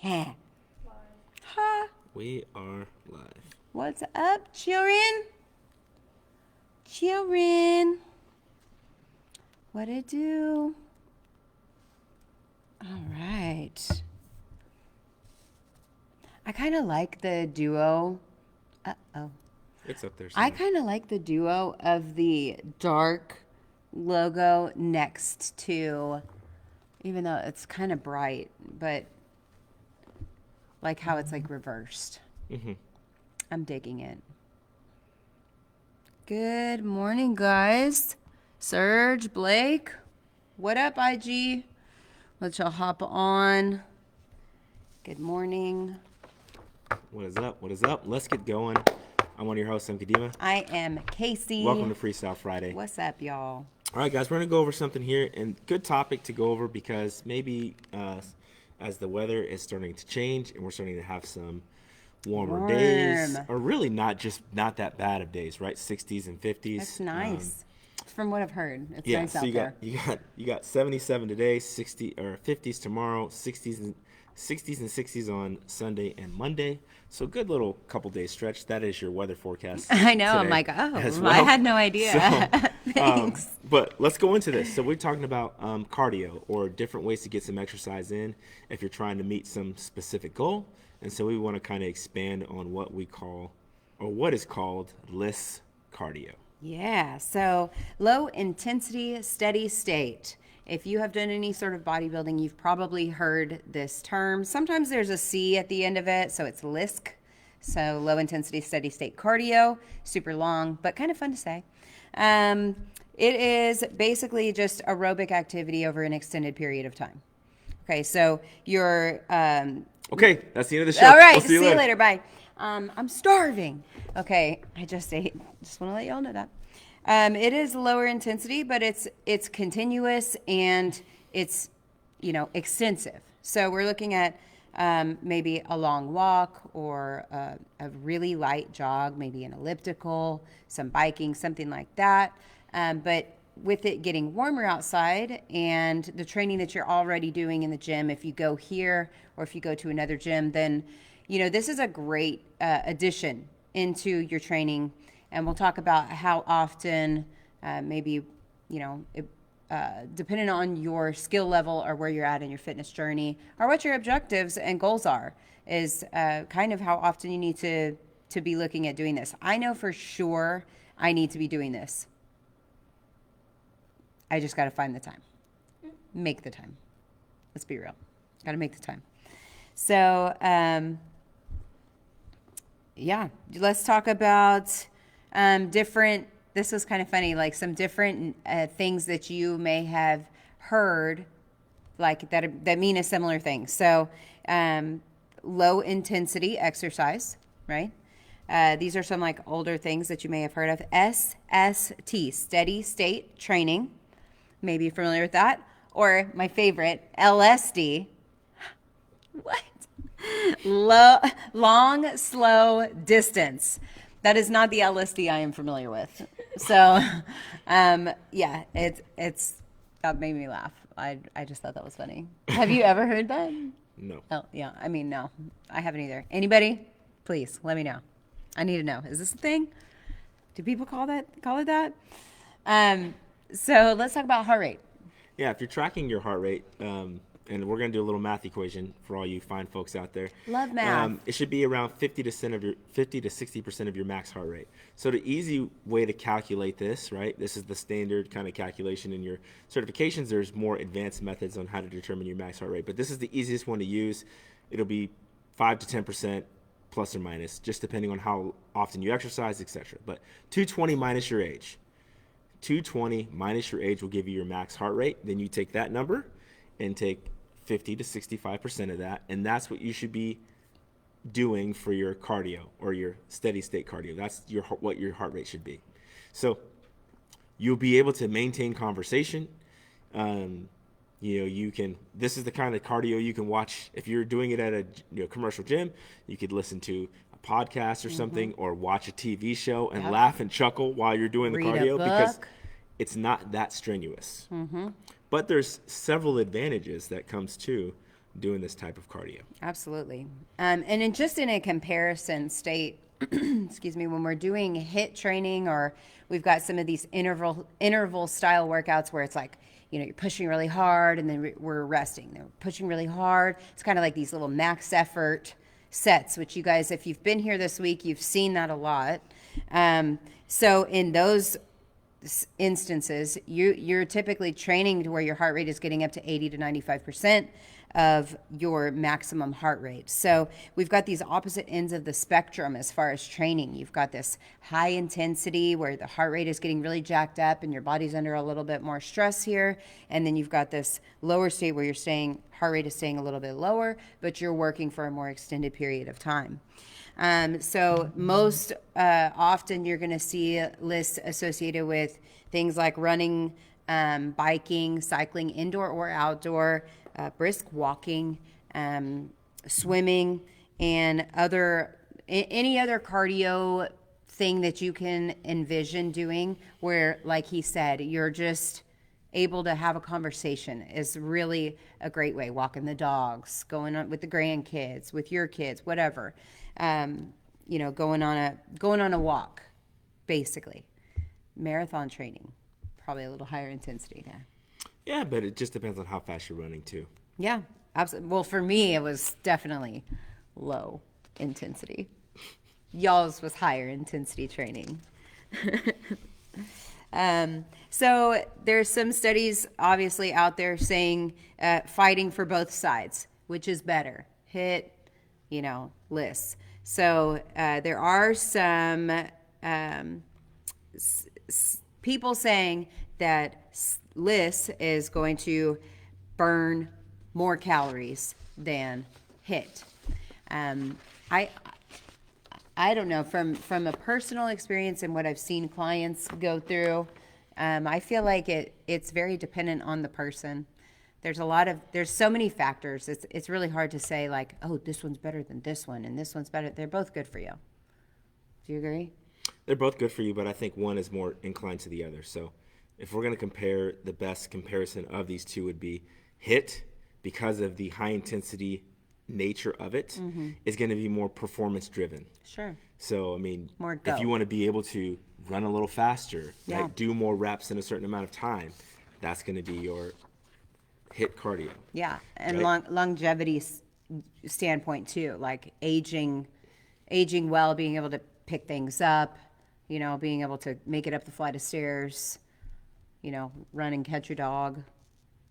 Huh. Huh. We are live. What's up, children? Children. What it do? All right. I kind of like the duo. Uh-oh. It's up there I somewhere. kind of like the duo of the dark logo next to, even though it's kind of bright, but like how it's like reversed. Mm-hmm. I'm digging it. Good morning, guys. Serge, Blake, what up, IG? Let y'all hop on. Good morning. What is up? What is up? Let's get going. I'm one of your hosts, I'm Kadimah. I am Casey. Welcome to Freestyle Friday. What's up, y'all? All right, guys, we're going to go over something here, and good topic to go over because maybe as the weather is starting to change and we're starting to have some warmer days, or really not that bad of days, right? 60s and 50s. That's nice. From what I've heard, it's Yeah, nice so out there. you got 77 today, 60 or 50s tomorrow, 60s and 60s on Sunday and Monday. So good little couple days stretch. That is your weather forecast. I know. I'm like, I had no idea. So, Thanks. but let's go into this. So we're talking about cardio, or different ways to get some exercise in if you're trying to meet some specific goal. And so we want to kind of expand on what we call, or what is called, LISS cardio. Yeah, so low intensity, steady state. If you have done any sort of bodybuilding, you've probably heard this term. Sometimes there's a C at the end of it, so it's LISC. So low intensity, steady state cardio, super long, but kind of fun to say. It is basically just aerobic activity over an extended period of time. Okay, so you're Okay, that's the end of the show. all right, We'll see you later. Bye. I'm starving. Okay, I just ate. Just want to let y'all know that. It is lower intensity, but it's continuous and it's extensive. So we're looking at maybe a long walk or a really light jog, maybe an elliptical, some biking, something like that. But with it getting warmer outside and the training that you're already doing in the gym, if you go here or if you go to another gym, then this is a great addition into your training. And we'll talk about how often, maybe depending on your skill level or where you're at in your fitness journey, or what your objectives and goals are, is kind of how often you need to be looking at doing this. I know for sure I need to be doing this. I just got to find the time. Make the time. Let's be real. Got to make the time. So, yeah, let's talk about different, this was kind of funny, like some different things that you may have heard, like that mean a similar thing. So, low intensity exercise, right? These are some like older things that you may have heard of. SST, steady state training. Maybe you're familiar with that. Or my favorite, LSD. What? Long, slow distance. That is not the LSD I am familiar with. So, yeah, it's that made me laugh. I just thought that was funny. Have you ever heard that? No. Oh, yeah. I mean, no, I haven't either. Anybody? Please let me know. I need to know. Is this a thing? Do people call it that? So let's talk about heart rate. Yeah, if you're tracking your heart rate, and we're going to do a little math equation for all you fine folks out there. Love math. It should be around 50 to 60% of your max heart rate. So the easy way to calculate this, right? This is the standard kind of calculation in your certifications. There's more advanced methods on how to determine your max heart rate, but this is the easiest one to use. It'll be 5 to 10% plus or minus, just depending on how often you exercise, etc. But 220 minus your age. 220 minus your age will give you your max heart rate. Then you take that number and take 50 to 65% of that, and that's what you should be doing for your cardio or your steady state cardio. That's what your heart rate should be. So you'll be able to maintain conversation. You can. This is the kind of cardio you can watch if you're doing it at a commercial gym. You could listen to a podcast or something, or watch a TV show and laugh and chuckle while you're doing the cardio, because it's not that strenuous. But there's several advantages that comes to doing this type of cardio. Absolutely. And just in a comparison state, excuse me, when we're doing HIIT training, or we've got some of these interval style workouts where it's like, you're pushing really hard and then we're resting. Then we're pushing really hard. It's kind of like these little max effort sets, which you guys, if you've been here this week, you've seen that a lot. So in those instances, you're typically training to where your heart rate is getting up to 80 to 95% of your maximum heart rate. So we've got these opposite ends of the spectrum as far as training. You've got this high intensity where the heart rate is getting really jacked up and your body's under a little bit more stress here. And then you've got this lower state where heart rate is staying a little bit lower, but you're working for a more extended period of time. So most often you're going to see LISS associated with things like running, biking, cycling, indoor or outdoor, brisk walking, swimming, and any other cardio thing that you can envision doing where, like he said, you're just able to have a conversation is really a great way. Walking the dogs, going on with the grandkids, with your kids, whatever. Going on a walk, basically. Marathon training, probably a little higher intensity there. Yeah, but it just depends on how fast you're running too. Yeah, absolutely. Well, for me, it was definitely low intensity. Y'all's was higher intensity training. So there's some studies obviously out there saying fighting for both sides, which is better, HIIT, LISS. So there are some people saying that LISS is going to burn more calories than HIIT. I don't know, from a personal experience and what I've seen clients go through, I feel like it's very dependent on the person. There's so many factors. It's really hard to say like, oh, this one's better than this one and this one's better. They're both good for you. Do you agree? They're both good for you, but I think one is more inclined to the other. So if we're going to compare, the best comparison of these two would be HIIT, because of the high intensity nature of it, is going to be more performance driven. Sure. So, I mean, more if you want to be able to run a little faster, yeah, like do more reps in a certain amount of time, that's going to be your HIIT cardio. Yeah, and right? longevity standpoint too, like aging well, being able to pick things up, being able to make it up the flight of stairs, run and catch your dog,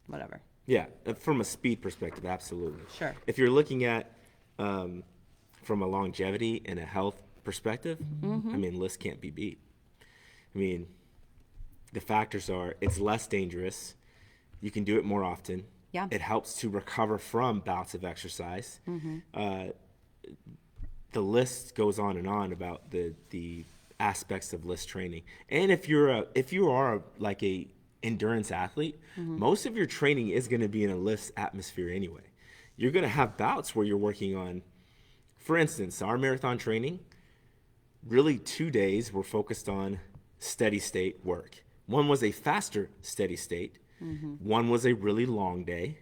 whatever. Yeah, from a speed perspective, absolutely. Sure. If you're looking at from a longevity and a health perspective, I mean, LISS can't be beat. I mean, the factors are it's less dangerous. You can do it more often. Yeah. It helps to recover from bouts of exercise. The list goes on and on about the aspects of LISS training. And if you are like a endurance athlete, most of your training is going to be in a LISS atmosphere anyway. You're going to have bouts where you're working on, for instance, our marathon training, really 2 days were focused on steady state work. One was a faster steady state. One was a really long day,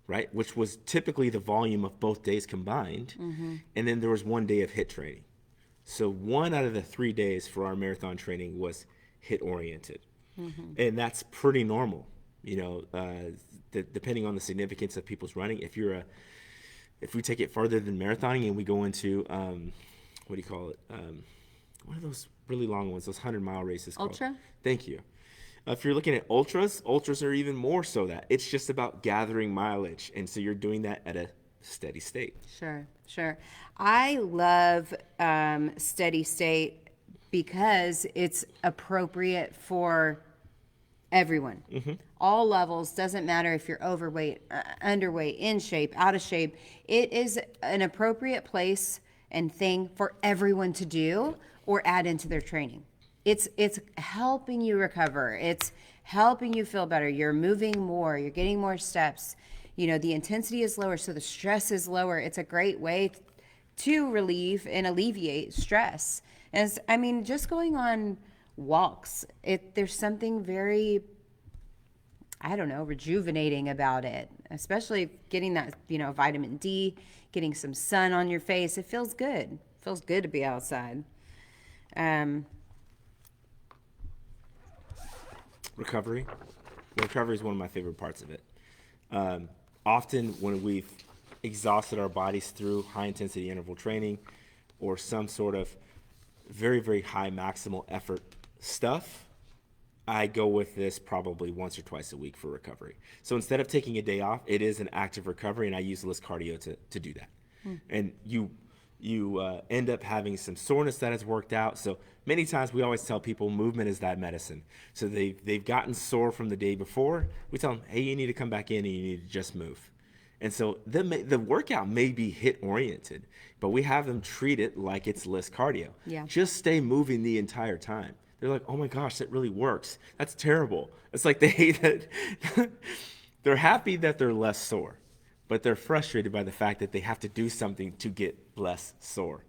right? Which was typically the volume of both days combined. And then there was 1 day of HIIT training. So 1 out of the 3 days for our marathon training was HIIT oriented. And that's pretty normal, depending on the significance of people's running. If we take it farther than marathoning and we go into, what do you call it? What are those really long ones, those 100-mile races called? Ultra? Thank you. If you're looking at ultras are even more so that. It's just about gathering mileage. And so you're doing that at a steady state. Sure. I love steady state because it's appropriate for everyone. All levels, doesn't matter if you're overweight, underweight, in shape, out of shape. It is an appropriate place and thing for everyone to do or add into their training. It's helping you recover. It's helping you feel better. You're moving more. You're getting more steps. The intensity is lower, so the stress is lower. It's a great way to relieve and alleviate stress. Just going on walks, there's something very I don't know, rejuvenating about it, especially getting that, vitamin D, getting some sun on your face. It feels good. It feels good to be outside. Recovery. Recovery is one of my favorite parts of it. Often when we've exhausted our bodies through high intensity interval training or some sort of very, very high maximal effort stuff, I go with this probably once or twice a week for recovery. So instead of taking a day off, it is an active recovery, and I use LISS cardio to do that. And you end up having some soreness that has worked out. So many times we always tell people movement is that medicine. So they've gotten sore from the day before. We tell them, hey, you need to come back in and you need to just move. And so the workout may be hit oriented, but we have them treat it like it's LISS cardio. Yeah. Just stay moving the entire time. They're like, oh my gosh, that really works. That's terrible. It's like they hate that. They're happy that they're less sore, but they're frustrated by the fact that they have to do something to get less sore.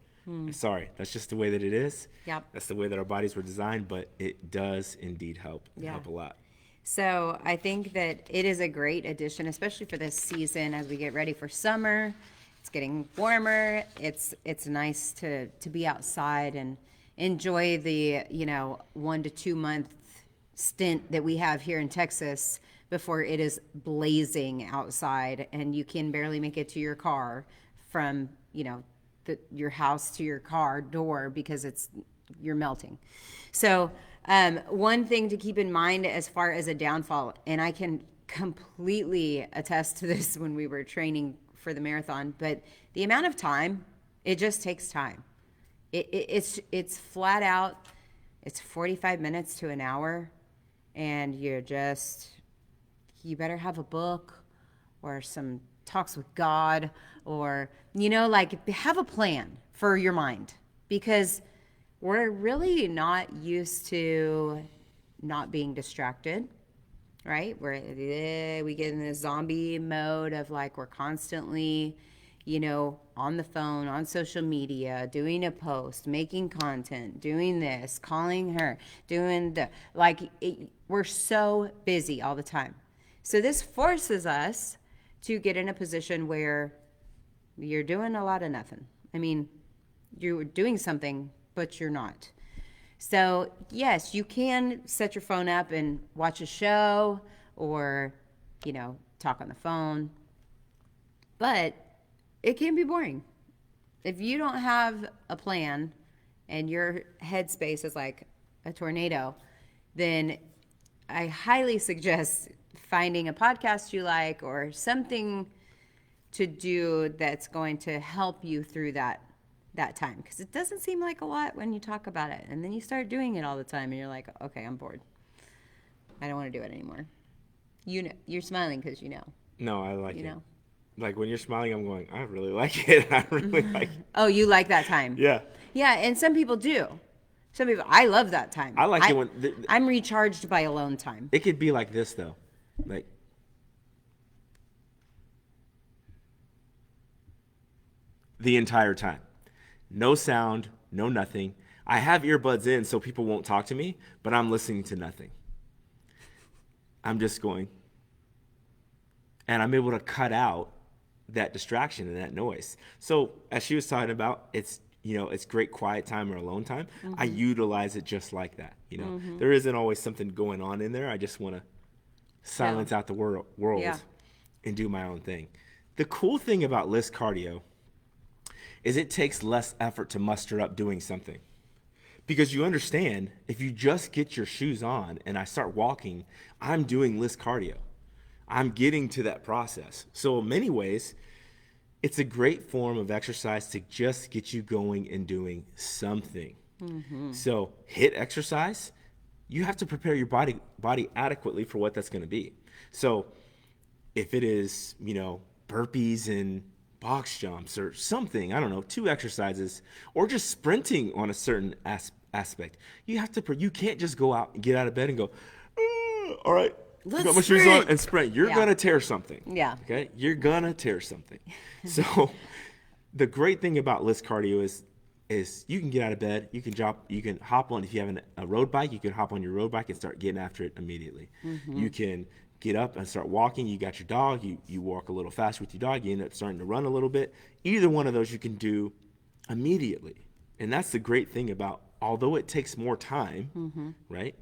Sorry, that's just the way that it is. Yep. That's the way that our bodies were designed, but it does indeed help. Yeah. Help a lot. So I think that it is a great addition, especially for this season as we get ready for summer. It's getting warmer. It's nice to be outside and enjoy the 1 to 2 month stint that we have here in Texas before it is blazing outside and you can barely make it to your car from your house to your car door because you're melting. So one thing to keep in mind as far as a downfall, and I can completely attest to this when we were training for the marathon, but the amount of time, it just takes time. It's flat out, it's 45 minutes to an hour, and you better have a book or some talks with God or, have a plan for your mind, because we're really not used to not being distracted, right? We get in this zombie mode of we're constantly, on the phone, on social media, doing a post, making content, doing this, calling her, doing we're so busy all the time. So this forces us to get in a position where you're doing a lot of nothing. I mean, you're doing something, but you're not. So yes, you can set your phone up and watch a show or, talk on the phone, but it can be boring. If you don't have a plan and your headspace is like a tornado, then I highly suggest finding a podcast you like or something to do that's going to help you through that time, because it doesn't seem like a lot when you talk about it, and then you start doing it all the time and you're like, okay, I'm bored, I don't want to do it anymore. You're smiling because No, I like it. know Like when you're smiling, I'm going, I really like it. I really like it. Oh, you like that time? Yeah. And some people do. I love that time. I like it when I'm recharged by alone time. it could be like this though. Like the entire time. No sound, no nothing. I have earbuds in so people won't talk to me, but I'm listening to nothing. I'm just going. And I'm able to cut out that distraction and that noise. So as she was talking about, it's great quiet time or alone time. Mm-hmm. I utilize it just like that. Mm-hmm. There isn't always something going on in there. I just want to silence out the world and do my own thing. The cool thing about LISS cardio is it takes less effort to muster up doing something. Because you understand, if you just get your shoes on and I start walking, I'm doing LISS cardio. I'm getting to that process. So in many ways, it's a great form of exercise to just get you going and doing something. Mm-hmm. So HIIT exercise, you have to prepare your body adequately for what that's going to be. So if it is, burpees and box jumps or something, I don't know, 2 exercises, or just sprinting on a certain aspect, you can't just go out and get out of bed and go, all right, let's got my shoes on and sprint. You're going to tear something. Yeah. Okay? You're going to tear something. So the great thing about LISS cardio is you can get out of bed, you can hop on, if you have a road bike, you can hop on your road bike and start getting after it immediately. Mm-hmm. You can get up and start walking. You got your dog. You walk a little faster with your dog. You end up starting to run a little bit. Either one of those you can do immediately. And that's the great thing about, although it takes more time, right?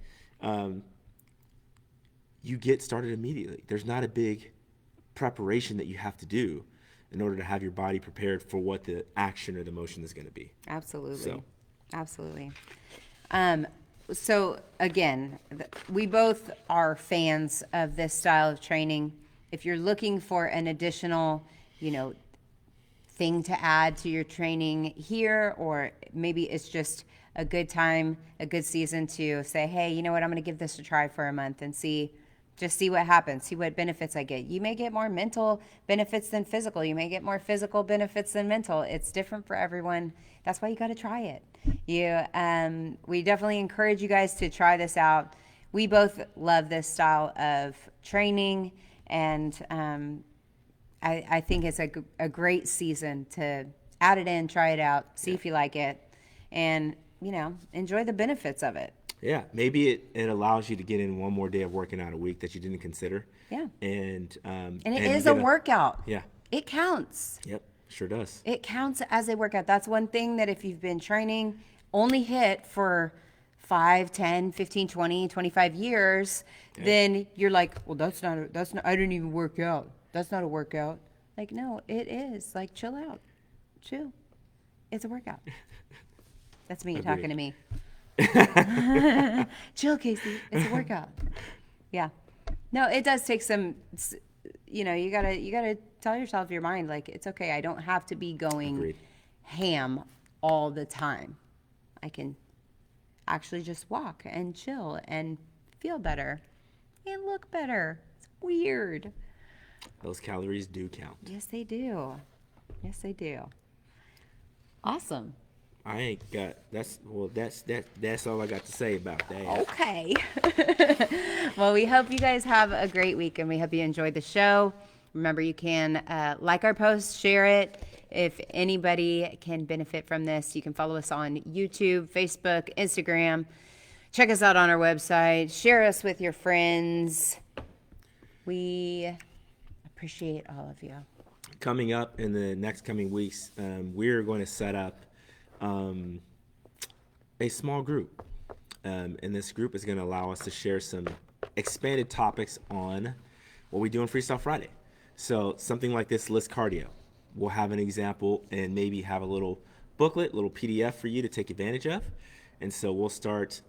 You get started immediately. There's not a big preparation that you have to do in order to have your body prepared for what the action or the motion is going to be. Absolutely. So. Absolutely. So again, we both are fans of this style of training. If you're looking for an additional, thing to add to your training here, or maybe it's just a good time, a good season to say, hey, you know what, I'm going to give this a try for a month and see what happens, see what benefits I get. You may get more mental benefits than physical. You may get more physical benefits than mental. It's different for everyone. That's why you got to try it. We definitely encourage you guys to try this out. We both love this style of training, and I think it's a great season to add it in, try it out, see if you like it, and enjoy the benefits of it. Yeah, maybe it allows you to get in one more day of working out a week that you didn't consider. Yeah. And it is a workout. Yeah. It counts. Yep, sure does. It counts as a workout. That's one thing that if you've been training only hit for 5, 10, 15, 20, 25 years, then you're like, well, that's not, I didn't even work out. That's not a workout. Like, no, it is. Like, chill out. Chill. It's a workout. That's me talking to me. Chill, Casey. It's a workout. Yeah. No, it does take some, you gotta tell yourself your mind, like, it's okay. I don't have to be going ham all the time. I can actually just walk and chill and feel better and look better. It's weird. Those calories do count. Yes, they do. Yes, they do. Awesome. I ain't got that's all I got to say about that. Okay. Well, we hope you guys have a great week, and we hope you enjoyed the show. Remember, you can like our post, share it. If anybody can benefit from this, you can follow us on YouTube, Facebook, Instagram. Check us out on our website. Share us with your friends. We appreciate all of you. Coming up in the next coming weeks, we're going to set up a small group. And this group is going to allow us to share some expanded topics on what we do on Freestyle Friday. So something like this LISS cardio. We'll have an example and maybe have a little booklet, little PDF for you to take advantage of. And so we'll start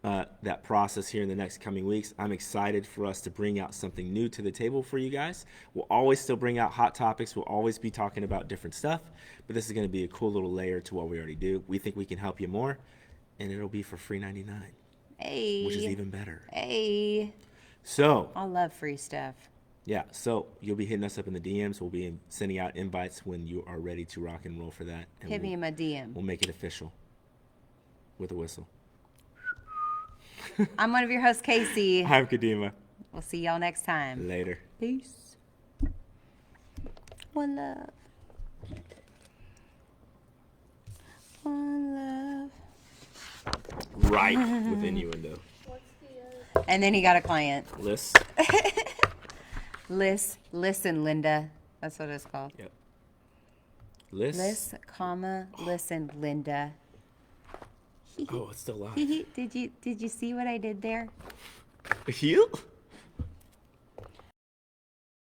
that process here in the next coming weeks. I'm excited for us to bring out something new to the table for you guys. We'll always still bring out hot topics. We'll always be talking about different stuff, but this is going to be a cool little layer to what we already do. We think we can help you more, and it'll be for free $99. Hey. Which is even better. Hey. So. I love free stuff. Yeah, so you'll be hitting us up in the DMs. We'll be sending out invites when you are ready to rock and roll for that. And hit me in my DM. We'll make it official with a whistle. I'm one of your hosts, Casey. I'm Kadimah. We'll see y'all next time. Later. Peace. One love. One love. Right with innuendo. And then he got a client. LISS. LISS. Listen, Linda. That's what it's called. Yep. LISS. LISS, comma, listen, Linda. Oh, it's still live. Did you see what I did there? You?